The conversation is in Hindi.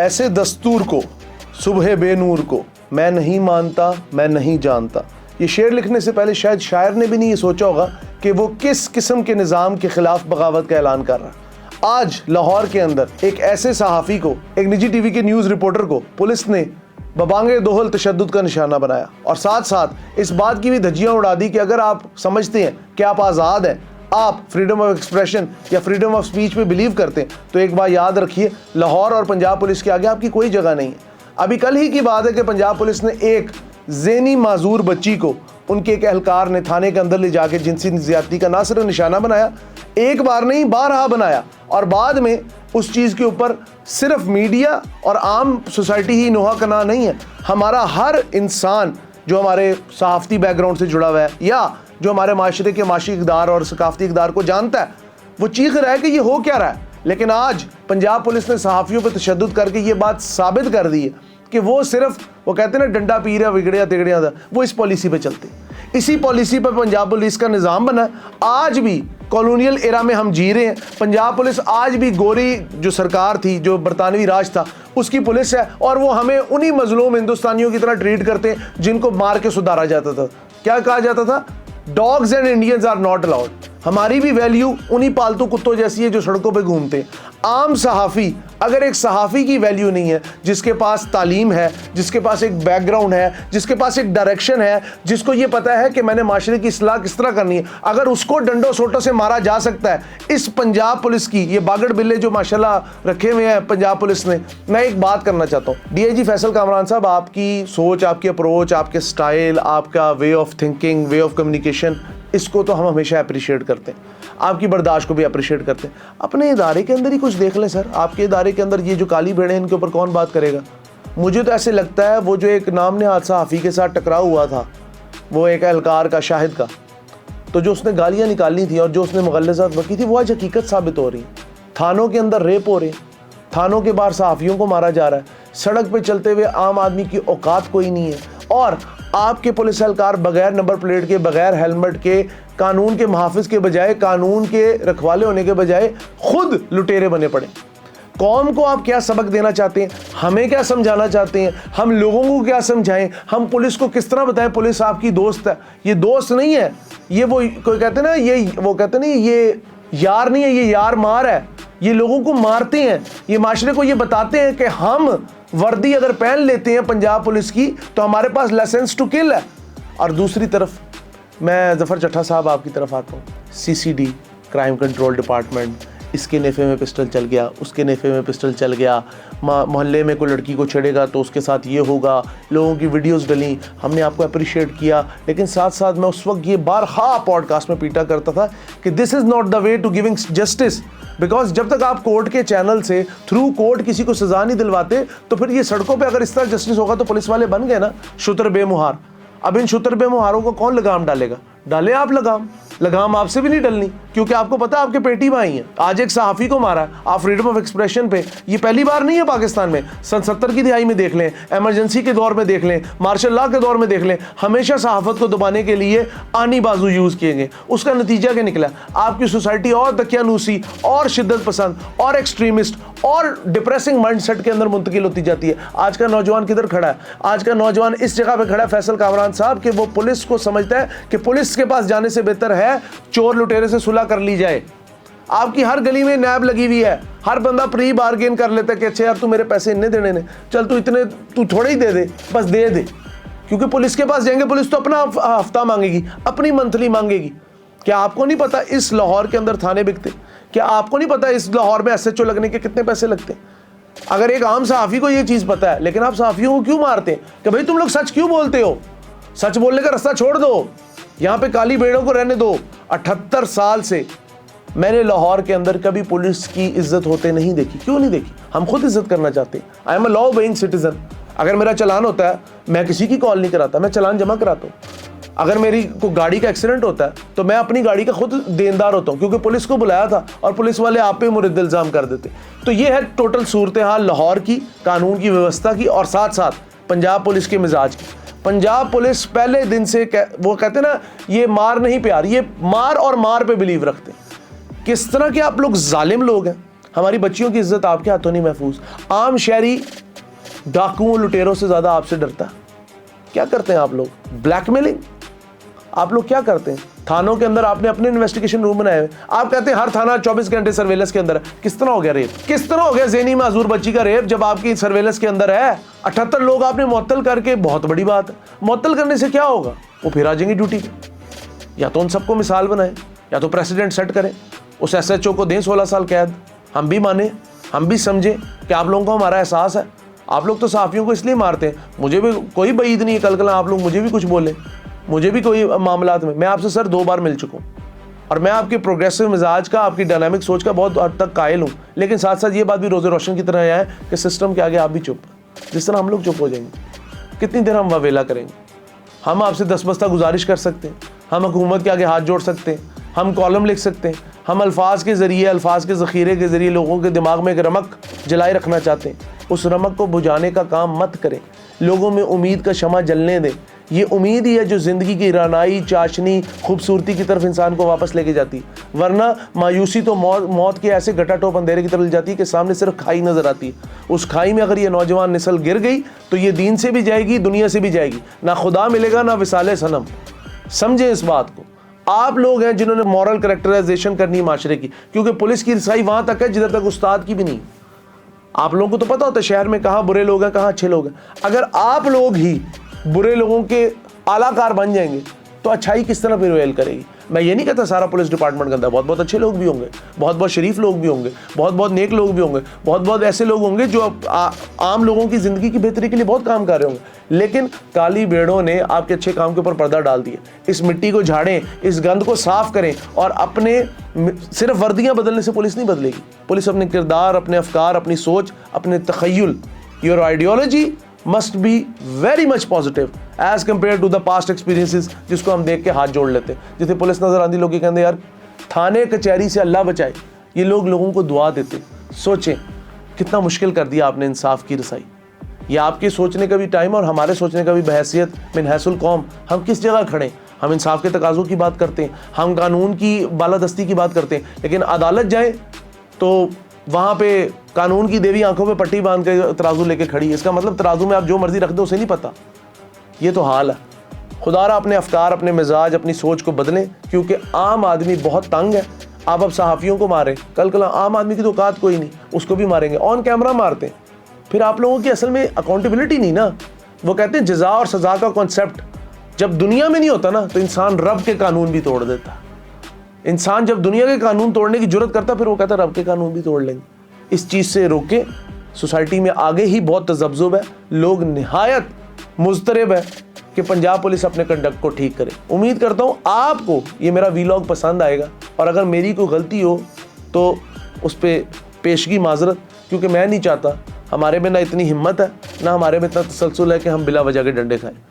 ऐसे दस्तूर को, सुबह बेनूर को मैं नहीं मानता, मैं नहीं जानता। ये शेर लिखने से पहले शायद शायर ने भी नहीं ये सोचा होगा कि वो किस किस्म के निज़ाम के खिलाफ बगावत का ऐलान कर रहा है। आज लाहौर के अंदर एक ऐसे सहाफ़ी को, एक निजी टीवी के न्यूज़ रिपोर्टर को पुलिस ने बबांगे दोहल तशद्दुद का निशाना बनाया और साथ साथ इस बात की भी धज्जियाँ उड़ा दी कि अगर आप समझते हैं कि आप आज़ाद हैं, आप फ्रीडम ऑफ एक्सप्रेशन या फ्रीडम ऑफ स्पीच पे बिलीव करते हैं, तो एक बात याद रखिए, लाहौर और पंजाब पुलिस के आगे आपकी कोई जगह नहीं है। अभी कल ही की बात है कि पंजाब पुलिस ने एक ज़ेनी माजूर बच्ची को उनके एक एहलकार ने थाने के अंदर ले जाके जिनसी ज़्यादती का ना सिर्फ निशाना बनाया, एक बार नहीं बारहा बनाया, और बाद में उस चीज़ के ऊपर सिर्फ मीडिया और आम सोसाइटी ही नोहा कना नहीं है, हमारा हर इंसान जो हमारे सहाफ़ती बैकग्राउंड से जुड़ा हुआ है या जो हमारे माशरे के माशी इक़दार और सकाफ़ती इक़दार को जानता है, वो चीख रहा है कि ये हो क्या रहा है। लेकिन आज पंजाब पुलिस ने सहाफ़ियों पर तशद्दुद करके ये बात साबित कर दी है कि वो सिर्फ, वो कहते हैं ना, डंडा पी रहा बिगड़िया तिगड़िया था, वो इस पॉलिसी पे चलते। इसी पॉलिसी पर पंजाब पुलिस का निज़ाम बना। आज भी कॉलोनियल एरा में हम जी रहे हैं। पंजाब पुलिस आज भी गोरी जो सरकार थी, जो बरतानवी राज था, उसकी पुलिस है, और वो हमें उन्हीं मजलूम हिंदुस्तानियों की तरह ट्रीट करते हैं जिनको मार के सुधारा जाता था। क्या कहा जाता था? Dogs and Indians are not allowed. हमारी भी वैल्यू उन्हीं पालतू कुत्तों जैसी है जो सड़कों पे घूमते हैं। आम सहाफ़ी, अगर एक सहाफ़ी की वैल्यू नहीं है, जिसके पास तालीम है, जिसके पास एक बैकग्राउंड है, जिसके पास एक डायरेक्शन है, जिसको ये पता है कि मैंने माशरे की इस्लाह किस तरह करनी है, अगर उसको डंडों सोटों से मारा जा सकता है, इस पंजाब पुलिस की ये बागड़ बिल्ले जो माशाल्लाह रखे हुए हैं पंजाब पुलिस ने, मैं एक बात करना चाहता हूँ। DIG फैसल कामरान साहब, आपकी सोच, आपकी अप्रोच, आपके स्टाइल, आपका way of thinking, way of communication, इसको तो हम हमेशा अप्रिशिएट करते हैं। आपकी बर्दाश्त को भी अप्रिशिएट करते हैं। अपने इदारे के अंदर ही कुछ देख लें सर। आपके इदारे के अंदर ये जो काली भेड़ें हैं, इनके ऊपर कौन बात करेगा? मुझे तो ऐसे लगता है वो जो एक नाम नहाद सहाफ़ी के साथ टकराव हुआ था, वो एक एहलकार का, शाहिद का, तो जो उसने गालियाँ निकाली थी और जो उसने मुग़ल्लज़ात बकी थी, वो आज हकीकत साबित हो रही है। थानों के अंदर रेप हो रहे हैं, थानों के बाहर सहाफ़ियों को मारा जा रहा है, सड़क पे चलते हुए आम आदमी की औकात कोई नहीं है, और आपके पुलिस एहलकार बगैर नंबर प्लेट के, बगैर हेलमेट के, कानून के मुहाफ़िज़ के बजाय, कानून के रखवाले होने के बजाय खुद लुटेरे बने पड़े। कौम को आप क्या सबक देना चाहते हैं? हमें क्या समझाना चाहते हैं? हम लोगों को क्या समझाएं? हम पुलिस को किस तरह बताएं पुलिस आपकी दोस्त है? ये दोस्त नहीं है, ये वो कोई कहते हैं ना, ये वो कहते नहीं, ये यार नहीं है, ये यार मार है। ये लोगों को मारते हैं, ये माशरे को ये बताते हैं कि हम वर्दी अगर पहन लेते हैं पंजाब पुलिस की तो हमारे पास लाइसेंस टू किल है। और दूसरी तरफ मैं ज़फ़र चट्ठा साहब आपकी तरफ आता हूँ। CCD, क्राइम कंट्रोल डिपार्टमेंट, इसके नेफे में पिस्टल चल गया, उसके नेफे में पिस्टल चल गया, मोहल्ले में कोई लड़की को छेड़ेगा तो उसके साथ ये होगा, लोगों की वीडियोस डली, हमने आपको अप्रिशिएट किया। लेकिन साथ साथ मैं उस वक्त ये बारहा पॉडकास्ट में पीटा करता था कि this is not the way to giving justice, because जब तक आप कोर्ट के चैनल से, थ्रू कोर्ट किसी को सज़ा नहीं दिलवाते, तो फिर ये सड़कों पर अगर इस तरह जस्टिस होगा तो पुलिस वाले बन गए ना शुतर बेमुहार। अब इन शुतर बेमुहारों को कौन लगाम डालेगा? डाले आप लगाम आपसे भी नहीं डलनी, क्योंकि आपको पता है आपके पेटी भाई हैं। आज एक सहाफ़ी को मारा, आप फ्रीडम ऑफ एक्सप्रेशन पे, ये पहली बार नहीं है पाकिस्तान में। सन 70 की दिहाई में देख लें, एमरजेंसी के दौर में देख लें, मार्शल लॉ के दौर में देख लें, हमेशा सहाफ़त को दबाने के लिए आनी बाजू यूज़ किए गए। उसका नतीजा क्या निकला? आपकी सोसाइटी और दकियानूसी और शिद्दत पसंद और एक्सट्रीमिस्ट और डिप्रेसिंग माइंडसेट के अंदर मुंतकिल होती जाती है। आज का नौजवान किधर खड़ा है? आज का नौजवान इस जगह पे खड़ा है, फैसल कामरान साहब, कि वो पुलिस को समझता है कि पुलिस के पास जाने से बेहतर है चोर लुटेरे से सुलह कर ली जाए। आपकी हर गली में नैब लगी हुई है, हर बंदा प्री बार्गेन कर लेता है कि अच्छा यार तू मेरे पैसे इतने देने ने, चल तू इतने, तू थोड़े ही दे दे, बस दे दे। क्योंकि पुलिस के पास जाएंगे, पुलिस तो अपना हफ्ता मांगेगी, अपनी मंथली मांगेगी। क्या आपको नहीं पता इस लाहौर के अंदर थाने बिकते? क्या आपको नहीं पता इस लाहौर में SHO लगने के कितने पैसे लगते हैं? अगर एक आम सहाफ़ी को ये चीज़ पता है, लेकिन आप सहाफ़ियों को क्यों मारते हैं कि भाई तुम लोग सच क्यों बोलते हो? सच बोलने का रास्ता छोड़ दो, यहाँ पे काली भेड़ों को रहने दो। 78 साल से मैंने लाहौर के अंदर कभी पुलिस की इज्जत होते नहीं देखी। क्यों नहीं देखी? हम खुद इज्जत करना चाहते हैं। I am a law obeying citizen. अगर मेरा चालान होता है, मैं किसी की कॉल नहीं कराता, मैं चालान जमा कराता हूँ। अगर मेरी को गाड़ी का एक्सीडेंट होता है तो मैं अपनी गाड़ी का खुद देनदार होता हूँ, क्योंकि पुलिस को बुलाया था और पुलिस वाले आप पे मुरद्द इल्ज़ाम कर देते। तो ये है टोटल सूरत हाल लाहौर की, कानून की व्यवस्था की, और साथ साथ पंजाब पुलिस के मिजाज की। पंजाब पुलिस पहले दिन से वो कहते ना, ये मार नहीं प्यार, ये मार और मार पे बिलीव रखते हैं। किस तरह के आप लोग जालिम लोग हैं। हमारी बच्चियों की इज्जत आपके हाथों नहीं महफूज। आम शहरी डाकुओं लुटेरों से ज़्यादा आपसे डरता है। क्या करते हैं आप लोग? ब्लैकमेलिंग। आप लोग क्या करते हैं? थानों के अंदर आपने अपने इन्वेस्टिगेशन रूम बनाए हुए, आप कहते हैं हर थाना 24 घंटे सर्वेलेंस के अंदर है। किस तरह हो गया रेप? किस तरह हो गया ज़ेनी माजूर बच्ची का रेप जब आपकी सर्वेलेंस के अंदर है? 78 लोग आपने मुअत्तल करके, बहुत बड़ी बात है। मुअत्तल करने से क्या होगा? वो फिर आ जाएंगे ड्यूटी पे। या तो उन सबको मिसाल बनाए, या तो प्रेसिडेंट सेट करें, उस SHO को दें 16 साल कैद। हम भी माने, हम भी समझें कि आप लोगों को हमारा एहसास है। आप लोग तो सहाफ़ियों को इसलिए मारते हैं, मुझे भी कोई बईद नहीं है कल आप लोग मुझे भी कुछ बोले, मुझे भी कोई मामलात में। मैं आपसे सर 2 बार मिल चुका हूँ और मैं आपके प्रोग्रेसिव मिजाज का, आपकी डायनामिक सोच का बहुत हद तक कायल हूँ। लेकिन साथ साथ ये बात भी रोज़े रोशन की तरह है कि सिस्टम के आगे आप भी चुप, जिस तरह हम लोग चुप हो जाएंगे। कितनी देर हम ववेला करेंगे? हम आपसे 10 बस्ता गुजारिश कर सकते हैं, हम हुकूमत के आगे हाथ जोड़ सकते हैं, हम कॉलम लिख सकते हैं, हम अल्फाज के ज़रिए, अल्फाज के ज़ख़ीरे के ज़रिए लोगों के दिमाग में एक रमक जलाए रखना चाहते हैं। उस रमक को बुझाने का काम मत करें, लोगों में उम्मीद का शमा जलने दें। ये उम्मीद ही है जो ज़िंदगी की रानाई, चाशनी, खूबसूरती की तरफ इंसान को वापस लेके जाती है। वरना मायूसी तो मौत के ऐसे घटाटोप अंधेरे की तरफ ले जाती है कि सामने सिर्फ खाई नज़र आती है। उस खाई में अगर ये नौजवान नस्ल गिर गई तो ये दीन से भी जाएगी, दुनिया से भी जाएगी। ना खुदा मिलेगा, ना विसाले सनम। समझे इस बात को। आप लोग हैं जिन्होंने मॉरल करेक्टराइजेशन करनी है माशरे की, क्योंकि पुलिस की रिसाई वहाँ तक है जिधर तक उस्ताद की भी नहीं। आप लोगों को तो पता होता है शहर में कहाँ बुरे लोग हैं, कहाँ अच्छे लोग हैं। अगर आप लोग ही बुरे लोगों के आलाकार बन जाएंगे तो अच्छाई किस तरह प्रिवेल करेगी? मैं ये नहीं कहता सारा पुलिस डिपार्टमेंट गंदा, बहुत बहुत अच्छे लोग भी होंगे, बहुत बहुत शरीफ लोग भी होंगे, बहुत बहुत नेक लोग भी होंगे, बहुत बहुत ऐसे लोग होंगे जो आम लोगों की ज़िंदगी की बेहतरी के लिए बहुत काम कर रहे होंगे। लेकिन काली भेड़ों ने आपके अच्छे काम के ऊपर पर्दा डाल दिया। इस मिट्टी को झाड़ें, इस गंद को साफ करें और अपने सिर्फ वर्दियाँ बदलने से पुलिस नहीं बदलेगी। पुलिस अपने किरदार, अपने अफकार, अपनी सोच, अपने तखय्युल, your ideology must be very much positive as compare to the past experiences जिसको हम देख के हाथ जोड़ लेते हैं। जितने पुलिस नजर आती लोग कहते यार थाने कचहरी से अल्लाह बचाए, ये लोग लोगों को दुआ देते। सोचें कितना मुश्किल कर दिया आपने इंसाफ की रसाई। ये आपके सोचने का भी टाइम और हमारे सोचने का भी बहैसियत मिन हैसुल कौम हम किस जगह खड़े। हम इंसाफ के तकाज़ों की बात करते हैं, हम कानून की बालादस्ती की बात करते हैं, लेकिन अदालत जाए तो वहाँ पे कानून की देवी आंखों पे पट्टी बांध के तराजू लेके खड़ी। इसका मतलब तराजू में आप जो मर्जी रख दो उसे नहीं पता। ये तो हाल है। खुदारा अपने अफकार, अपने मिजाज, अपनी सोच को बदलें, क्योंकि आम आदमी बहुत तंग है। आप अब सहाफ़ियों को मारें, कल आम आदमी की तो औकात कोई नहीं, उसको भी मारेंगे, ऑन कैमरा मारते हैं। फिर आप लोगों की असल में अकाउंटेबिलिटी नहीं ना। वो कहते हैं जज़ा और सज़ा का कॉन्सेप्ट जब दुनिया में नहीं होता ना तो इंसान रब के कानून भी तोड़ देता है। इंसान जब दुनिया के कानून तोड़ने की जुर्रत करता फिर वो कहता रब के कानून भी तोड़ लेंगे। इस चीज़ से रोके। सोसाइटी में आगे ही बहुत तज़ब्ज़ुब है, लोग निहायत मुज़तरब है कि पंजाब पुलिस अपने कंडक्ट को ठीक करे। उम्मीद करता हूँ आपको ये मेरा वीलॉग पसंद आएगा और अगर मेरी कोई गलती हो तो उस पर पेशगी माजरत, क्योंकि मैं नहीं चाहता, हमारे में ना इतनी हिम्मत है ना हमारे में इतना तसलसल है कि हम बिला वजह के डंडे खाएं।